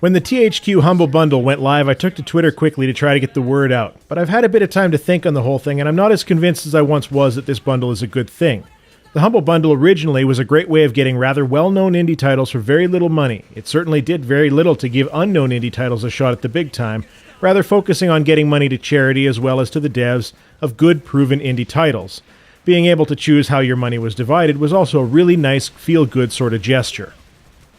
When the THQ Humble Bundle went live, I took to Twitter quickly to try to get the word out, but I've had a bit of time to think on the whole thing, and I'm not as convinced as I once was that this bundle is a good thing. The Humble Bundle originally was a great way of getting rather well-known indie titles for very little money. It certainly did very little to give unknown indie titles a shot at the big time, rather focusing on getting money to charity as well as to the devs of good, proven indie titles. Being able to choose how your money was divided was also a really nice, feel-good sort of gesture.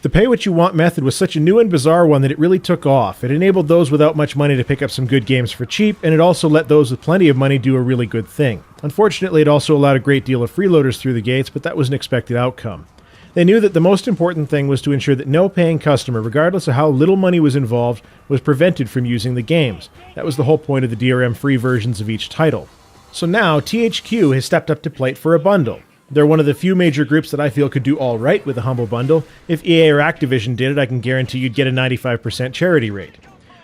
The pay-what-you-want method was such a new and bizarre one that it really took off. It enabled those without much money to pick up some good games for cheap, and it also let those with plenty of money do a really good thing. Unfortunately, it also allowed a great deal of freeloaders through the gates, but that was an expected outcome. They knew that the most important thing was to ensure that no paying customer, regardless of how little money was involved, was prevented from using the games. That was the whole point of the DRM-free versions of each title. So now, THQ has stepped up to plate for a bundle. They're one of the few major groups that I feel could do all right with a Humble Bundle. If EA or Activision did it, I can guarantee you'd get a 95% charity rate.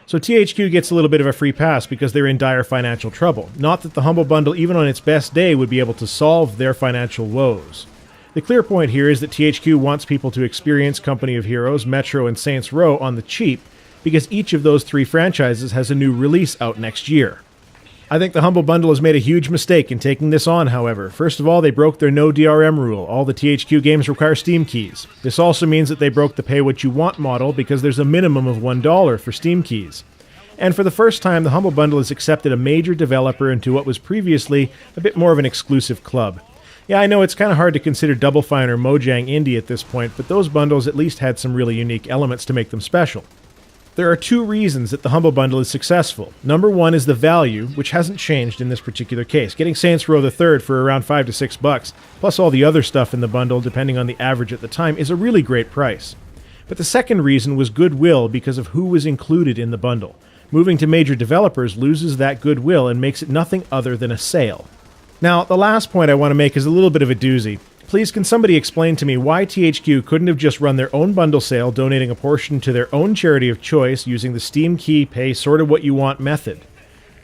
So THQ gets a little bit of a free pass because they're in dire financial trouble. Not that the Humble Bundle, even on its best day, would be able to solve their financial woes. The clear point here is that THQ wants people to experience Company of Heroes, Metro, and Saints Row on the cheap, because each of those three franchises has a new release out next year. I think the Humble Bundle has made a huge mistake in taking this on, however. First of all, they broke their no DRM rule. All the THQ games require Steam keys. This also means that they broke the pay-what-you-want model because there's a minimum of $1 for Steam keys. And for the first time, the Humble Bundle has accepted a major developer into what was previously a bit more of an exclusive club. Yeah, I know it's kind of hard to consider Double Fine or Mojang indie at this point, but those bundles at least had some really unique elements to make them special. There are two reasons that the Humble Bundle is successful. Number one is the value, which hasn't changed in this particular case. Getting Saints Row the Third for around $5 to $6, plus all the other stuff in the bundle, depending on the average at the time, is a really great price. But the second reason was goodwill because of who was included in the bundle. Moving to major developers loses that goodwill and makes it nothing other than a sale. Now, the last point I want to make is a little bit of a doozy. Please, can somebody explain to me why THQ couldn't have just run their own bundle sale, donating a portion to their own charity of choice using the Steam key pay sort of what you want method?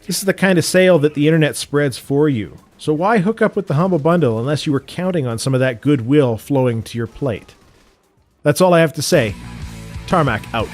This is the kind of sale that the internet spreads for you. So why hook up with the Humble Bundle unless you were counting on some of that goodwill flowing to your plate? That's all I have to say. Tarmack out.